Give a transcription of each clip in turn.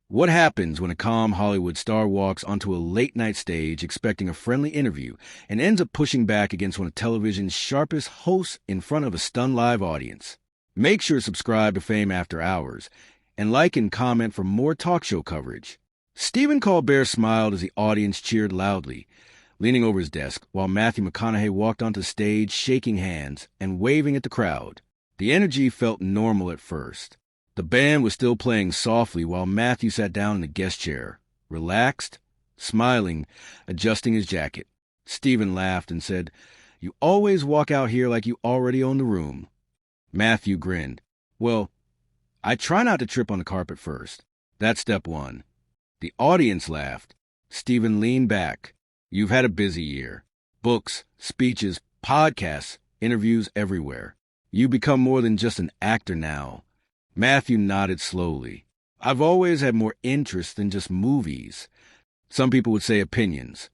What happens when a calm Hollywood star walks onto a late-night stage expecting a friendly interview and ends up pushing back against one of television's sharpest hosts in front of a stunned live audience? Make sure to subscribe to Fame After Hours and like and comment for more talk show coverage. Stephen Colbert smiled as the audience cheered loudly, leaning over his desk, while Matthew McConaughey walked onto the stage shaking hands and waving at the crowd. The energy felt normal at first. The band was still playing softly while Matthew sat down in the guest chair, relaxed, smiling, adjusting his jacket. Stephen laughed and said, "You always walk out here like you already own the room." Matthew grinned. "Well, I try not to trip on the carpet first. That's step one." The audience laughed. Stephen leaned back. "You've had a busy year. Books, speeches, podcasts, interviews everywhere. You become more than just an actor now." Matthew nodded slowly. "I've always had more interest than just movies. Some people would say opinions."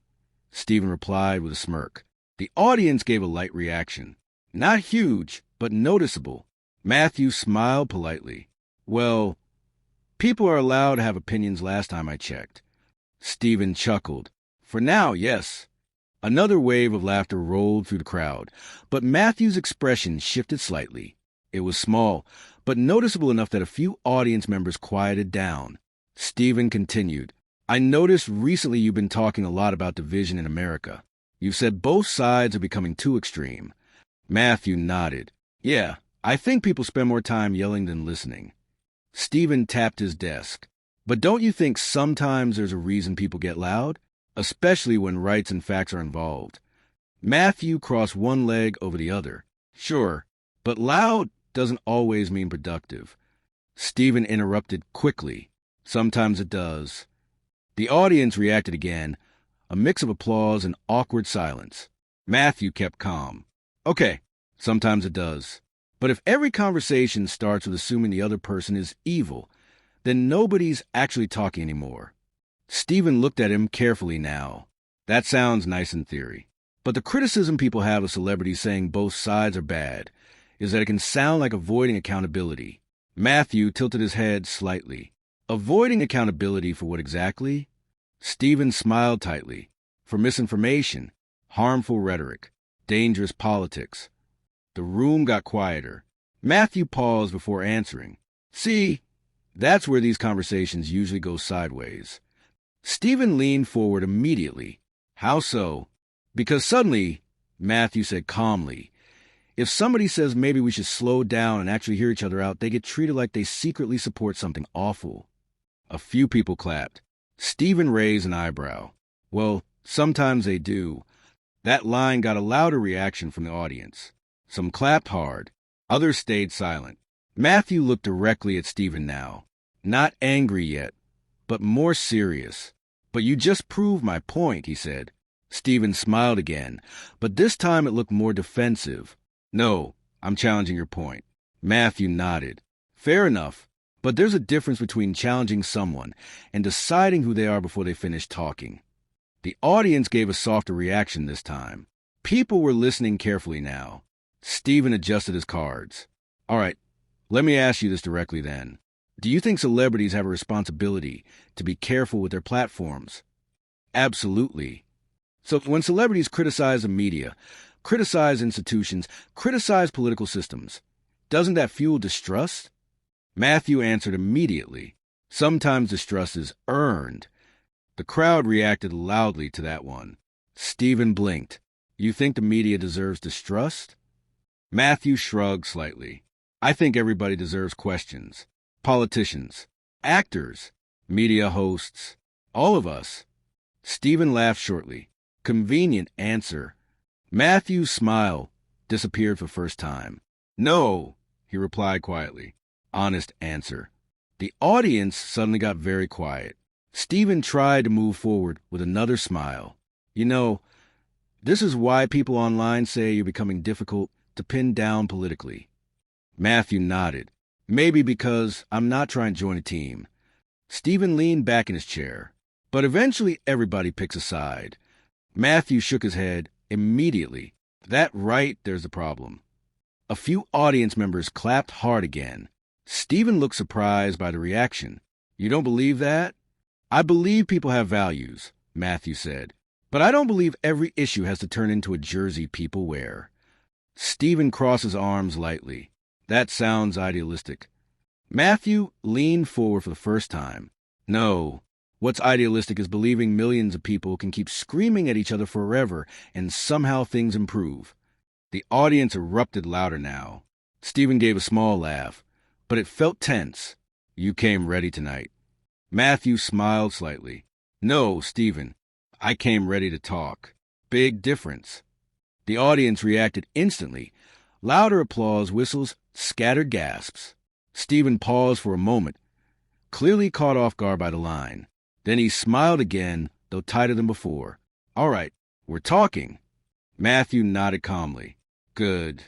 Stephen replied with a smirk. The audience gave a light reaction. Not huge, but noticeable. Matthew smiled politely. "Well, people are allowed to have opinions last time I checked." Stephen chuckled. "For now, yes." Another wave of laughter rolled through the crowd, but Matthew's expression shifted slightly. It was small, but noticeable enough that a few audience members quieted down. Stephen continued, "I noticed recently you've been talking a lot about division in America. You've said both sides are becoming too extreme." Matthew nodded. "Yeah, I think people spend more time yelling than listening." Stephen tapped his desk. "But don't you think sometimes there's a reason people get loud? Especially when rights and facts are involved." Matthew crossed one leg over the other. "Sure, but loud doesn't always mean productive." Stephen interrupted quickly. "Sometimes it does." The audience reacted again, a mix of applause and awkward silence. Matthew kept calm. "Okay, sometimes it does. But if every conversation starts with assuming the other person is evil, then nobody's actually talking anymore." Stephen looked at him carefully now. "That sounds nice in theory. But the criticism people have of celebrities saying both sides are bad is that it can sound like avoiding accountability." Matthew tilted his head slightly. "Avoiding accountability for what exactly?" Stephen smiled tightly. "For misinformation, harmful rhetoric, dangerous politics." The room got quieter. Matthew paused before answering. "See, that's where these conversations usually go sideways." Stephen leaned forward immediately. "How so?" "Because suddenly," Matthew said calmly, "if somebody says maybe we should slow down and actually hear each other out, they get treated like they secretly support something awful." A few people clapped. Stephen raised an eyebrow. "Well, sometimes they do." That line got a louder reaction from the audience. Some clapped hard. Others stayed silent. Matthew looked directly at Stephen now. Not angry yet, but more serious. "But you just proved my point," he said. Stephen smiled again, but this time it looked more defensive. "No, I'm challenging your point." Matthew nodded. "Fair enough, but there's a difference between challenging someone and deciding who they are before they finish talking." The audience gave a softer reaction this time. People were listening carefully now. Stephen adjusted his cards. "All right, let me ask you this directly then. Do you think celebrities have a responsibility to be careful with their platforms?" "Absolutely." "So when celebrities criticize the media, criticize institutions, criticize political systems, doesn't that fuel distrust?" Matthew answered immediately. "Sometimes distrust is earned." The crowd reacted loudly to that one. Stephen blinked. "You think the media deserves distrust?" Matthew shrugged slightly. "I think everybody deserves questions. Politicians, actors, media hosts, all of us." Stephen laughed shortly. "Convenient answer." Matthew's smile disappeared for the first time. "No," he replied quietly. "Honest answer." The audience suddenly got very quiet. Stephen tried to move forward with another smile. "You know, this is why people online say you're becoming difficult to pin down politically." Matthew nodded. "Maybe because I'm not trying to join a team." Stephen leaned back in his chair. "But eventually everybody picks a side." Matthew shook his head immediately. "That right there's the problem." A few audience members clapped hard again. Stephen looked surprised by the reaction. You don't believe that? I believe people have values, Matthew said. But I don't believe every issue has to turn into a jersey people wear. Stephen crossed his arms lightly. That sounds idealistic. Matthew leaned forward for the first time. No, what's idealistic is believing millions of people can keep screaming at each other forever and somehow things improve. The audience erupted louder now. Stephen gave a small laugh, but it felt tense. You came ready tonight. Matthew smiled slightly. No, Stephen, I came ready to talk. Big difference. The audience reacted instantly. Louder applause, whistles, scattered gasps. Stephen paused for a moment, clearly caught off guard by the line. Then he smiled again, though tighter than before. All right, we're talking. Matthew nodded calmly. Good.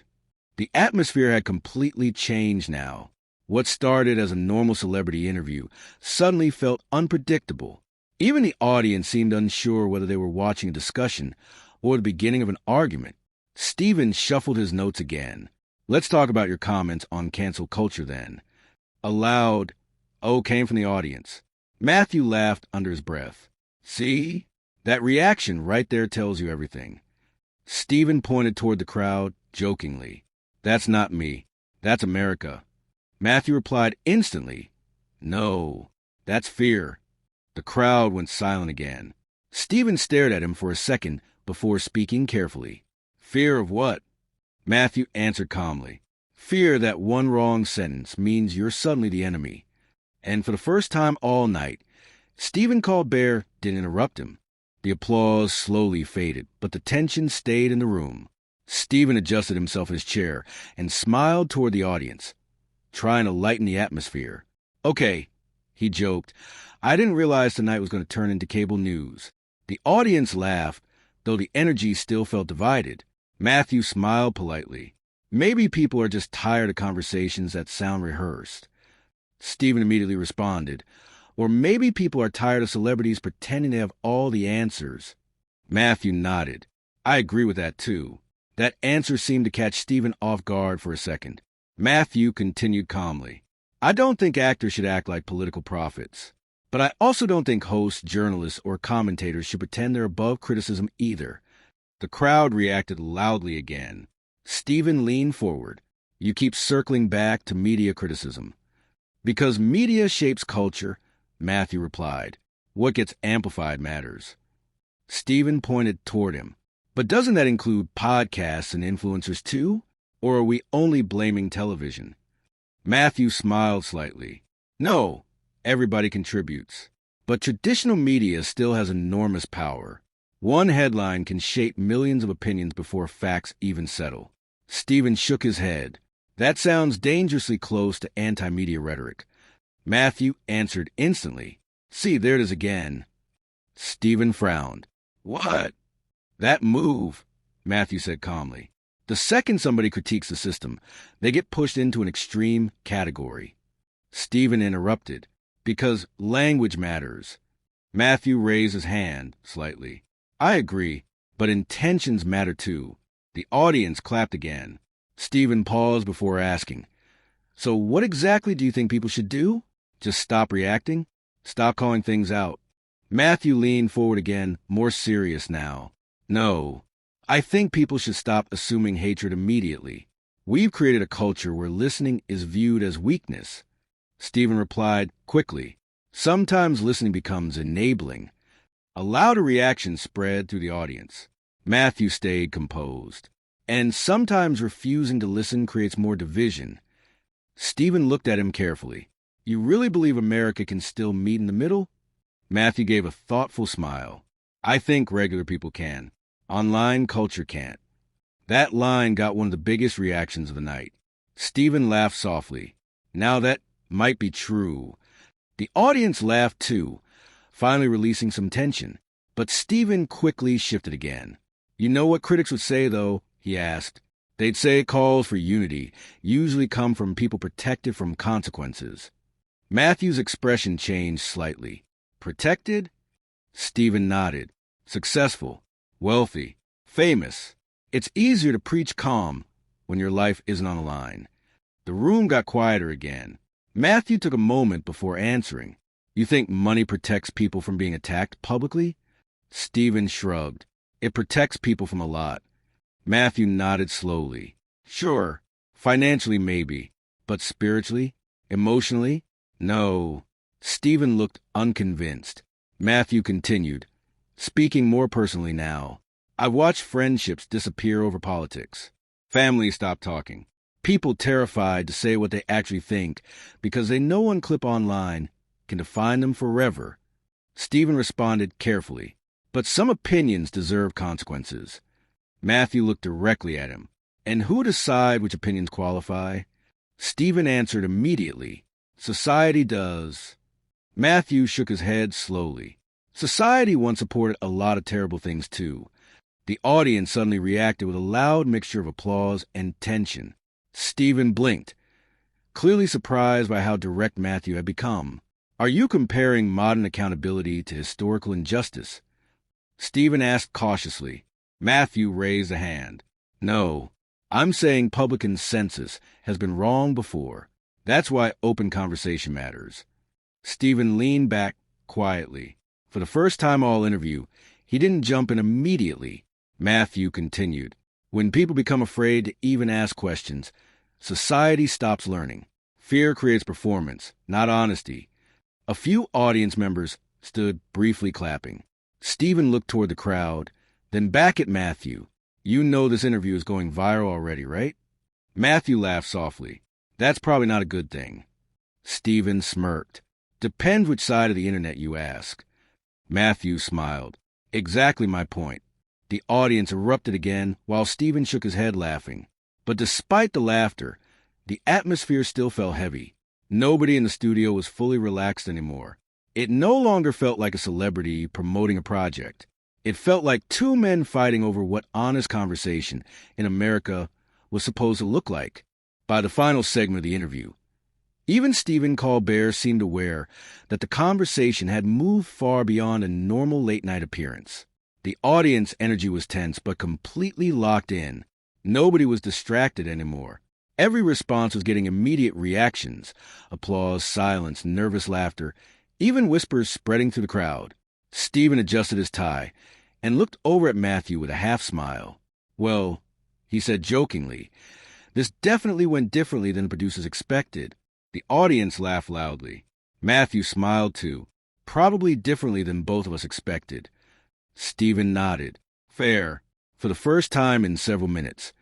The atmosphere had completely changed now. What started as a normal celebrity interview suddenly felt unpredictable. Even the audience seemed unsure whether they were watching a discussion or the beginning of an argument. Stephen shuffled his notes again. Let's talk about your comments on cancel culture then. A loud "oh" came from the audience. Matthew laughed under his breath. See? That reaction right there tells you everything. Stephen pointed toward the crowd, jokingly. That's not me. That's America. Matthew replied instantly. No, that's fear. The crowd went silent again. Stephen stared at him for a second before speaking carefully. Fear of what? Matthew answered calmly. Fear that one wrong sentence means you're suddenly the enemy. And for the first time all night, Stephen Colbert didn't interrupt him. The applause slowly faded, but the tension stayed in the room. Stephen adjusted himself in his chair and smiled toward the audience, trying to lighten the atmosphere. Okay, he joked. I didn't realize tonight was going to turn into cable news. The audience laughed, though the energy still felt divided. Matthew smiled politely. Maybe people are just tired of conversations that sound rehearsed. Stephen immediately responded. Or maybe people are tired of celebrities pretending they have all the answers. Matthew nodded. I agree with that too. That answer seemed to catch Stephen off guard for a second. Matthew continued calmly. I don't think actors should act like political prophets. But I also don't think hosts, journalists, or commentators should pretend they're above criticism either. The crowd reacted loudly again. Stephen leaned forward. You keep circling back to media criticism. Because media shapes culture, Matthew replied. What gets amplified matters. Stephen pointed toward him. But doesn't that include podcasts and influencers too? Or are we only blaming television? Matthew smiled slightly. No, everybody contributes. But traditional media still has enormous power. One headline can shape millions of opinions before facts even settle. Stephen shook his head. That sounds dangerously close to anti-media rhetoric. Matthew answered instantly. See, there it is again. Stephen frowned. What? That move, Matthew said calmly. The second somebody critiques the system, they get pushed into an extreme category. Stephen interrupted. Because language matters. Matthew raised his hand slightly. I agree, but intentions matter too. The audience clapped again. Stephen paused before asking, so what exactly do you think people should do? Just stop reacting? Stop calling things out? Matthew leaned forward again, more serious now. No, I think people should stop assuming hatred immediately. We've created a culture where listening is viewed as weakness. Stephen replied quickly. Sometimes listening becomes enabling. A louder reaction spread through the audience. Matthew stayed composed. And sometimes refusing to listen creates more division. Stephen looked at him carefully. You really believe America can still meet in the middle? Matthew gave a thoughtful smile. I think regular people can. Online culture can't. That line got one of the biggest reactions of the night. Stephen laughed softly. Now that might be true. The audience laughed too, finally releasing some tension. But Stephen quickly shifted again. You know what critics would say, though? He asked. They'd say calls for unity usually come from people protected from consequences. Matthew's expression changed slightly. Protected? Stephen nodded. Successful, wealthy, famous. It's easier to preach calm when your life isn't on the line. The room got quieter again. Matthew took a moment before answering. You think money protects people from being attacked publicly? Stephen shrugged. It protects people from a lot. Matthew nodded slowly. Sure, financially maybe, but spiritually? Emotionally? No. Stephen looked unconvinced. Matthew continued, speaking more personally now. I've watched friendships disappear over politics. Families stop talking. People terrified to say what they actually think because they know one clip online can define them forever. Stephen responded carefully, but some opinions deserve consequences. Matthew looked directly at him. And who decide which opinions qualify? Stephen answered immediately. Society does. Matthew shook his head slowly. Society once supported a lot of terrible things too. The audience suddenly reacted with a loud mixture of applause and tension. Stephen blinked, clearly surprised by how direct Matthew had become. Are you comparing modern accountability to historical injustice? Stephen asked cautiously. Matthew raised a hand. No, I'm saying public consensus has been wrong before. That's why open conversation matters. Stephen leaned back quietly. For the first time all interview, he didn't jump in immediately. Matthew continued. When people become afraid to even ask questions, society stops learning. Fear creates performance, not honesty. A few audience members stood briefly clapping. Stephen looked toward the crowd, then back at Matthew. You know this interview is going viral already, right? Matthew laughed softly. That's probably not a good thing. Stephen smirked. Depends which side of the internet you ask. Matthew smiled. Exactly my point. The audience erupted again while Stephen shook his head laughing. But despite the laughter, the atmosphere still felt heavy. Nobody in the studio was fully relaxed anymore. It no longer felt like a celebrity promoting a project. It felt like two men fighting over what honest conversation in America was supposed to look like. By the final segment of the interview, even Stephen Colbert seemed aware that the conversation had moved far beyond a normal late-night appearance. The audience energy was tense but completely locked in. Nobody was distracted anymore. Every response was getting immediate reactions. Applause, silence, nervous laughter, even whispers spreading through the crowd. Stephen adjusted his tie and looked over at Matthew with a half-smile. Well, he said jokingly, this definitely went differently than the producers expected. The audience laughed loudly. Matthew smiled too, probably differently than both of us expected. Stephen nodded. Fair. For the first time in several minutes,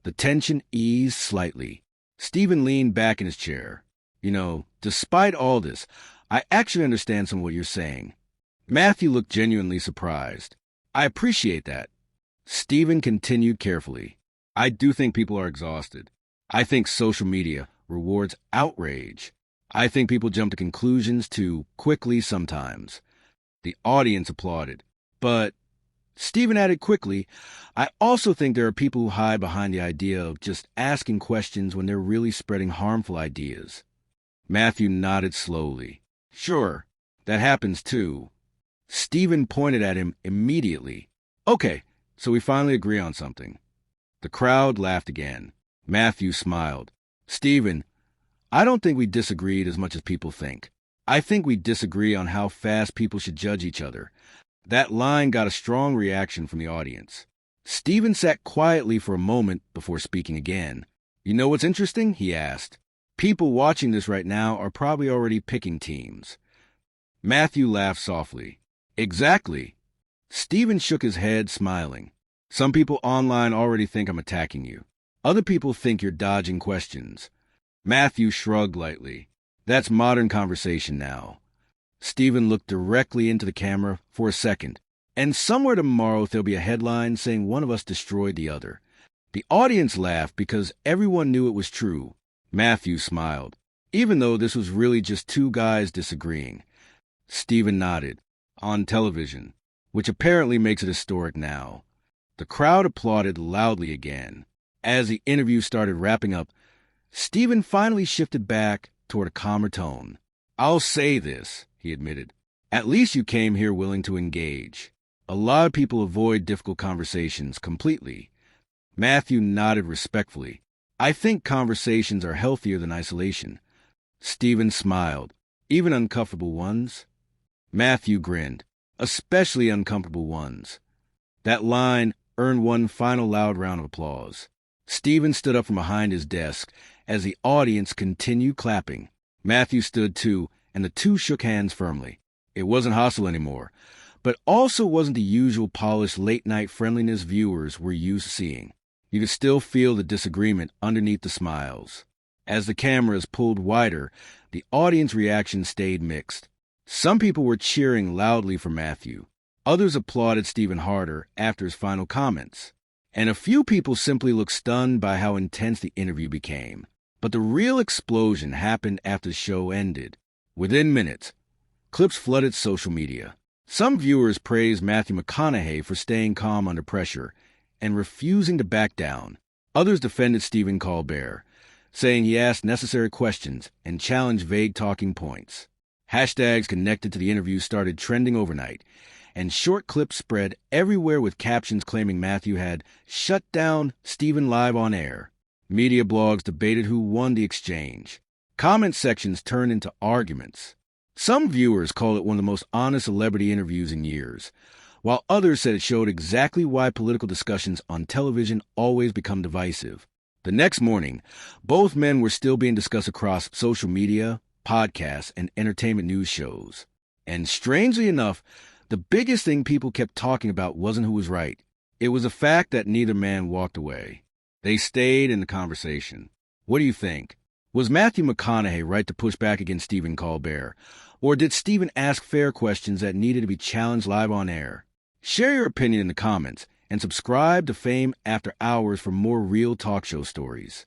the tension eased slightly. Stephen leaned back in his chair. You know, despite all this, I actually understand some of what you're saying. Matthew looked genuinely surprised. I appreciate that. Stephen continued carefully. I do think people are exhausted. I think social media rewards outrage. I think people jump to conclusions too quickly sometimes. The audience applauded. But, Stephen added quickly, I also think there are people who hide behind the idea of just asking questions when they're really spreading harmful ideas. Matthew nodded slowly. Sure, that happens too. Stephen pointed at him immediately. Okay, so we finally agree on something. The crowd laughed again. Matthew smiled. Stephen, I don't think we disagreed as much as people think. I think we disagree on how fast people should judge each other. That line got a strong reaction from the audience. Stephen sat quietly for a moment before speaking again. You know what's interesting? He asked. People watching this right now are probably already picking teams. Matthew laughed softly. Exactly. Stephen shook his head, smiling. Some people online already think I'm attacking you. Other people think you're dodging questions. Matthew shrugged lightly. That's modern conversation now. Stephen looked directly into the camera for a second. And somewhere tomorrow there'll be a headline saying one of us destroyed the other. The audience laughed because everyone knew it was true. Matthew smiled, even though this was really just two guys disagreeing. Stephen nodded. On television, which apparently makes it historic now. The crowd applauded loudly again. As the interview started wrapping up, Stephen finally shifted back toward a calmer tone. I'll say this, he admitted. At least you came here willing to engage. A lot of people avoid difficult conversations completely. Matthew nodded respectfully. I think conversations are healthier than isolation. Stephen smiled. even uncomfortable ones. Matthew grinned, especially uncomfortable ones. That line earned one final loud round of applause. Stephen stood up from behind his desk as the audience continued clapping. Matthew stood too, and the two shook hands firmly. It wasn't hostile anymore, but also wasn't the usual polished late-night friendliness viewers were used to seeing. You could still feel the disagreement underneath the smiles. As the cameras pulled wider, the audience reaction stayed mixed. Some people were cheering loudly for Matthew. Others applauded Stephen harder after his final comments. And a few people simply looked stunned by how intense the interview became. But the real explosion happened after the show ended. Within minutes, clips flooded social media. Some viewers praised Matthew McConaughey for staying calm under pressure and refusing to back down. Others defended Stephen Colbert, saying he asked necessary questions and challenged vague talking points. Hashtags connected to the interview started trending overnight, and short clips spread everywhere with captions claiming Matthew had shut down Stephen live on air. Media blogs debated who won the exchange. Comment sections turned into arguments. Some viewers called it one of the most honest celebrity interviews in years, while others said it showed exactly why political discussions on television always become divisive. The next morning, both men were still being discussed across social media, podcasts, and entertainment news shows. And strangely enough, the biggest thing people kept talking about wasn't who was right. It was the fact that neither man walked away. They stayed in the conversation. What do you think? Was Matthew McConaughey right to push back against Stephen Colbert? Or did Stephen ask fair questions that needed to be challenged live on air? Share your opinion in the comments and subscribe to Fame After Hours for more real talk show stories.